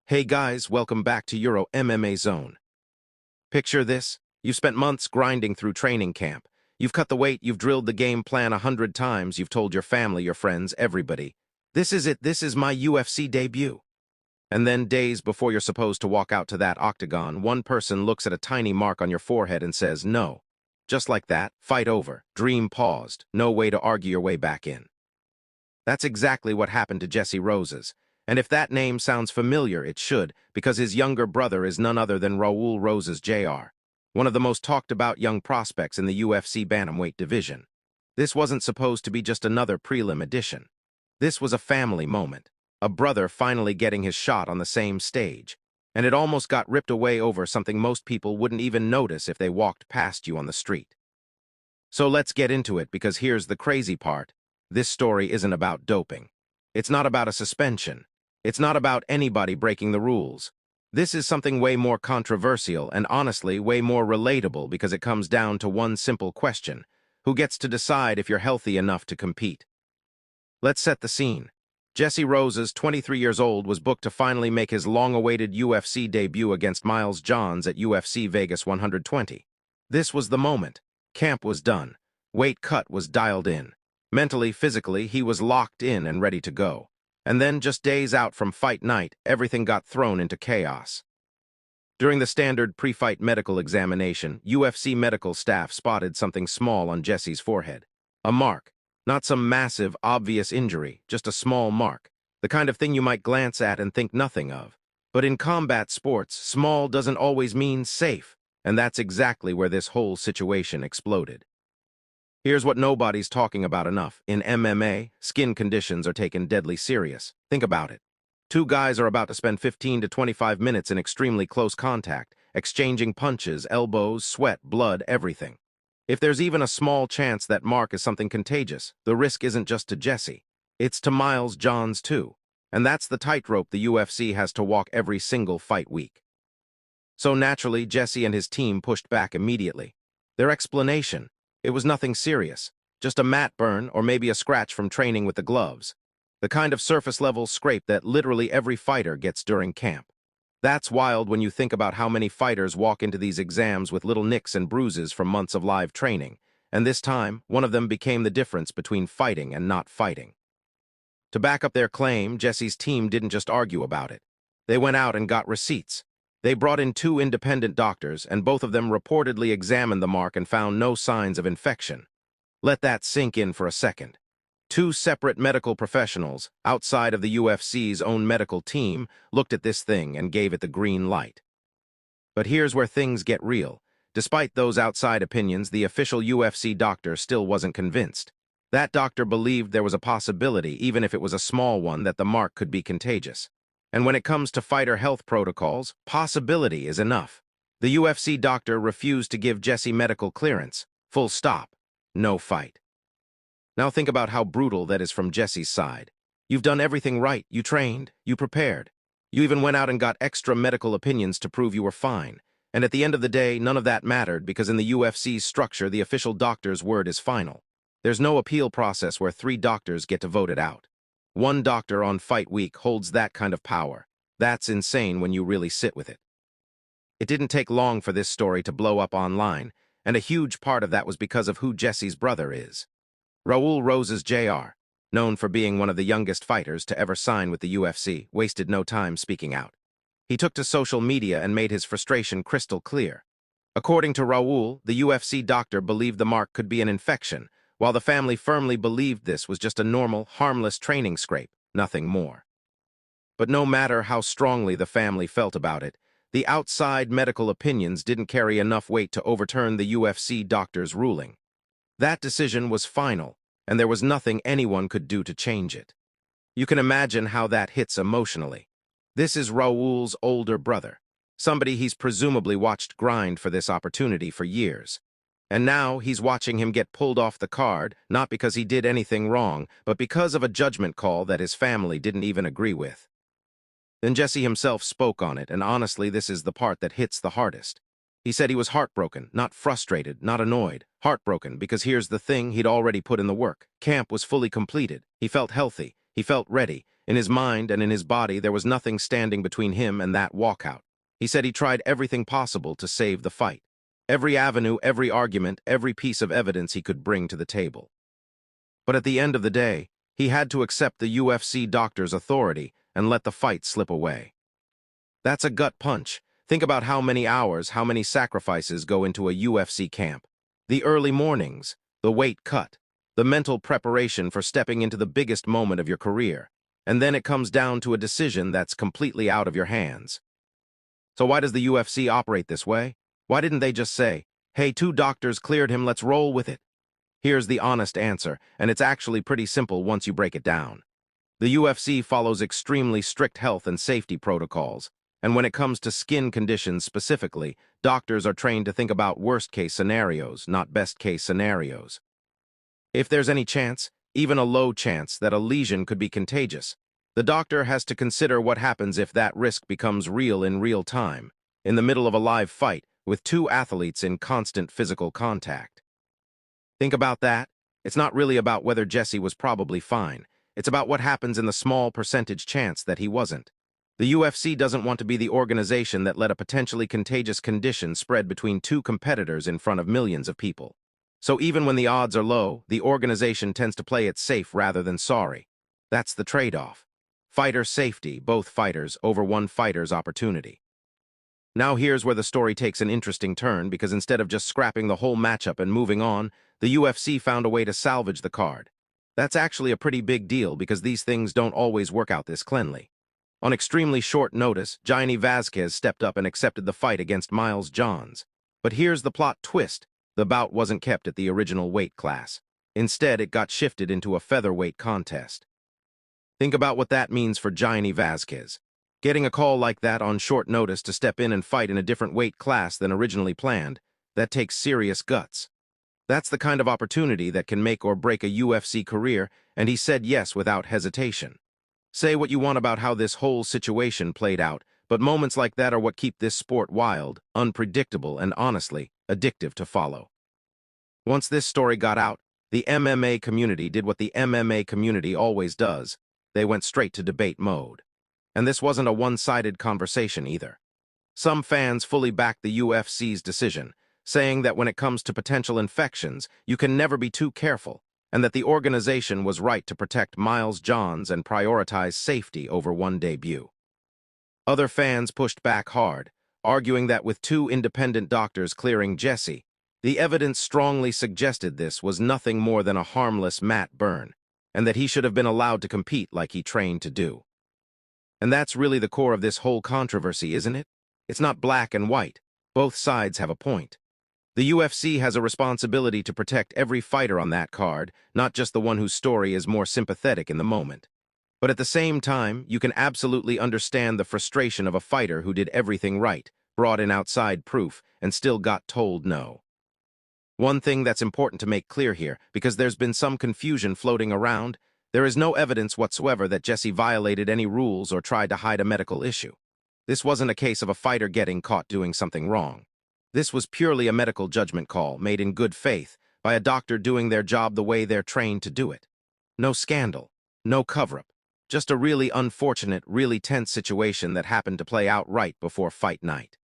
Hey guys, welcome back to Euro MMA Zone. Picture this. You've spent months grinding through training camp. You've cut the weight, you've drilled the game plan 100 times, you've told your family, your friends, everybody. This is it, this is my UFC debut. And then days before you're supposed to walk out to that octagon, one person looks at a tiny mark on your forehead and says, no. Just like that, fight over, dream paused, no way to argue your way back in. That's exactly what happened to Jessie Rosas. And if that name sounds familiar, it should, because his younger brother is none other than Raul Rosas Jr., one of the most talked-about young prospects in the UFC bantamweight division. This wasn't supposed to be just another prelim edition. This was a family moment, a brother finally getting his shot on the same stage, and it almost got ripped away over something most people wouldn't even notice if they walked past you on the street. So let's get into it, because here's the crazy part. This story isn't about doping. It's not about a suspension. It's not about anybody breaking the rules. This is something way more controversial and honestly way more relatable because it comes down to one simple question. Who gets to decide if you're healthy enough to compete? Let's set the scene. Jessie Rosas, 23 years old, was booked to finally make his long-awaited UFC debut against Miles Johns at UFC Vegas 120. This was the moment. Camp was done. Weight cut was dialed in. Mentally, physically, he was locked in and ready to go. And then, just days out from fight night, everything got thrown into chaos. During the standard pre-fight medical examination, UFC medical staff spotted something small on Jessie's forehead. A mark. Not some massive, obvious injury, just a small mark. The kind of thing you might glance at and think nothing of. But in combat sports, small doesn't always mean safe, and that's exactly where this whole situation exploded. Here's what nobody's talking about enough. In MMA, skin conditions are taken deadly serious. Think about it. Two guys are about to spend 15 to 25 minutes in extremely close contact, exchanging punches, elbows, sweat, blood, everything. If there's even a small chance that mark is something contagious, the risk isn't just to Jessie. It's to Miles Johns too. And that's the tightrope the UFC has to walk every single fight week. So naturally, Jessie and his team pushed back immediately. Their explanation: it was nothing serious, just a mat burn or maybe a scratch from training with the gloves. The kind of surface-level scrape that literally every fighter gets during camp. That's wild when you think about how many fighters walk into these exams with little nicks and bruises from months of live training, and this time, one of them became the difference between fighting and not fighting. To back up their claim, Jessie's team didn't just argue about it. They went out and got receipts. They brought in two independent doctors, and both of them reportedly examined the mark and found no signs of infection. Let that sink in for a second. Two separate medical professionals, outside of the UFC's own medical team, looked at this thing and gave it the green light. But here's where things get real. Despite those outside opinions, the official UFC doctor still wasn't convinced. That doctor believed there was a possibility, even if it was a small one, that the mark could be contagious. And when it comes to fighter health protocols, possibility is enough. The UFC doctor refused to give Jessie medical clearance. Full stop. No fight. Now think about how brutal that is from Jessie's side. You've done everything right. You trained. You prepared. You even went out and got extra medical opinions to prove you were fine. And at the end of the day, none of that mattered because in the UFC's structure, the official doctor's word is final. There's no appeal process where three doctors get to vote it out. One doctor on fight week holds that kind of power. That's insane when you really sit with it. It didn't take long for this story to blow up online, and a huge part of that was because of who Jessie's brother is. Raul Rosas Jr., known for being one of the youngest fighters to ever sign with the UFC, wasted no time speaking out. He took to social media and made his frustration crystal clear. According to Raul, the UFC doctor believed the mark could be an infection, while the family firmly believed this was just a normal, harmless training scrape, nothing more. But no matter how strongly the family felt about it, the outside medical opinions didn't carry enough weight to overturn the UFC doctor's ruling. That decision was final, and there was nothing anyone could do to change it. You can imagine how that hits emotionally. This is Raul's older brother, somebody he's presumably watched grind for this opportunity for years. And now he's watching him get pulled off the card, not because he did anything wrong, but because of a judgment call that his family didn't even agree with. Then Jessie himself spoke on it, and honestly, this is the part that hits the hardest. He said he was heartbroken, not frustrated, not annoyed. Heartbroken because here's the thing, he'd already put in the work. Camp was fully completed. He felt healthy. He felt ready. In his mind and in his body, there was nothing standing between him and that walkout. He said he tried everything possible to save the fight. Every avenue, every argument, every piece of evidence he could bring to the table. But at the end of the day, he had to accept the UFC doctor's authority and let the fight slip away. That's a gut punch. Think about how many hours, how many sacrifices go into a UFC camp. The early mornings, the weight cut, the mental preparation for stepping into the biggest moment of your career. And then it comes down to a decision that's completely out of your hands. So why does the UFC operate this way? Why didn't they just say, hey, 2 doctors cleared him, let's roll with it? Here's the honest answer, and it's actually pretty simple once you break it down. The UFC follows extremely strict health and safety protocols, and when it comes to skin conditions specifically, doctors are trained to think about worst-case scenarios, not best-case scenarios. If there's any chance, even a low chance, that a lesion could be contagious, the doctor has to consider what happens if that risk becomes real in real time, in the middle of a live fight, with 2 athletes in constant physical contact. Think about that. It's not really about whether Jessie was probably fine. It's about what happens in the small percentage chance that he wasn't. The UFC doesn't want to be the organization that let a potentially contagious condition spread between 2 competitors in front of millions of people. So even when the odds are low, the organization tends to play it safe rather than sorry. That's the trade-off. Fighter safety, both fighters, over one fighter's opportunity. Now here's where the story takes an interesting turn, because instead of just scrapping the whole matchup and moving on, the UFC found a way to salvage the card. That's actually a pretty big deal, because these things don't always work out this cleanly. On extremely short notice, Jessie Rosas stepped up and accepted the fight against Miles Johns. But here's the plot twist. The bout wasn't kept at the original weight class. Instead, it got shifted into a featherweight contest. Think about what that means for Jessie Rosas. Getting a call like that on short notice to step in and fight in a different weight class than originally planned, that takes serious guts. That's the kind of opportunity that can make or break a UFC career, and he said yes without hesitation. Say what you want about how this whole situation played out, but moments like that are what keep this sport wild, unpredictable, and honestly, addictive to follow. Once this story got out, the MMA community did what the MMA community always does. They went straight to debate mode. And this wasn't a one-sided conversation either. Some fans fully backed the UFC's decision, saying that when it comes to potential infections, you can never be too careful, and that the organization was right to protect Miles Johns and prioritize safety over one debut. Other fans pushed back hard, arguing that with 2 independent doctors clearing Jessie, the evidence strongly suggested this was nothing more than a harmless mat burn, and that he should have been allowed to compete like he trained to do. And that's really the core of this whole controversy, isn't it? It's not black and white. Both sides have a point. The UFC has a responsibility to protect every fighter on that card, not just the one whose story is more sympathetic in the moment. But at the same time, you can absolutely understand the frustration of a fighter who did everything right, brought in outside proof, and still got told no. One thing that's important to make clear here, because there's been some confusion floating around, there is no evidence whatsoever that Jessie violated any rules or tried to hide a medical issue. This wasn't a case of a fighter getting caught doing something wrong. This was purely a medical judgment call made in good faith by a doctor doing their job the way they're trained to do it. No scandal, no cover-up, just a really unfortunate, really tense situation that happened to play out right before fight night.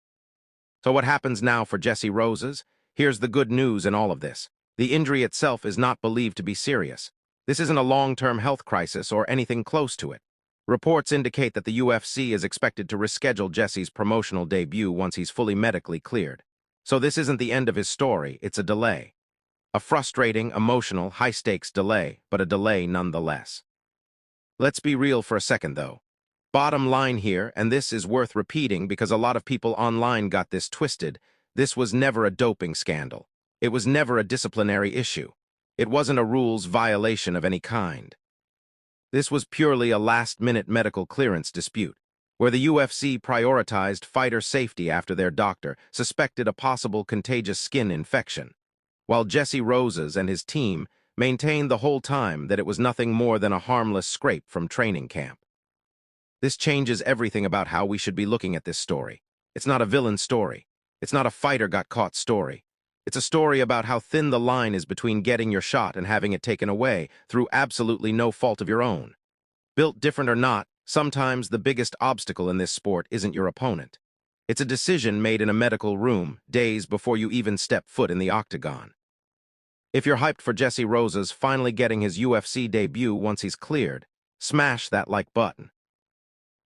So what happens now for Jessie Rosas? Here's the good news in all of this. The injury itself is not believed to be serious. This isn't a long-term health crisis or anything close to it. Reports indicate that the UFC is expected to reschedule Jessie's promotional debut once he's fully medically cleared. So this isn't the end of his story, it's a delay. A frustrating, emotional, high-stakes delay, but a delay nonetheless. Let's be real for a second, though. Bottom line here, and this is worth repeating because a lot of people online got this twisted, this was never a doping scandal. It was never a disciplinary issue. It wasn't a rules violation of any kind. This was purely a last-minute medical clearance dispute, where the UFC prioritized fighter safety after their doctor suspected a possible contagious skin infection, while Jessie Rosas and his team maintained the whole time that it was nothing more than a harmless scrape from training camp. This changes everything about how we should be looking at this story. It's not a villain story. It's not a fighter got caught story. It's a story about how thin the line is between getting your shot and having it taken away through absolutely no fault of your own. Built different or not, sometimes the biggest obstacle in this sport isn't your opponent. It's a decision made in a medical room, days before you even step foot in the octagon. If you're hyped for Jessie Rosas finally getting his UFC debut once he's cleared, smash that like button.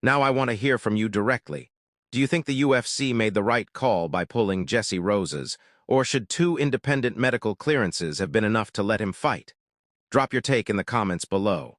Now I want to hear from you directly. Do you think the UFC made the right call by pulling Jessie Rosas, or should 2 independent medical clearances have been enough to let him fight? Drop your take in the comments below.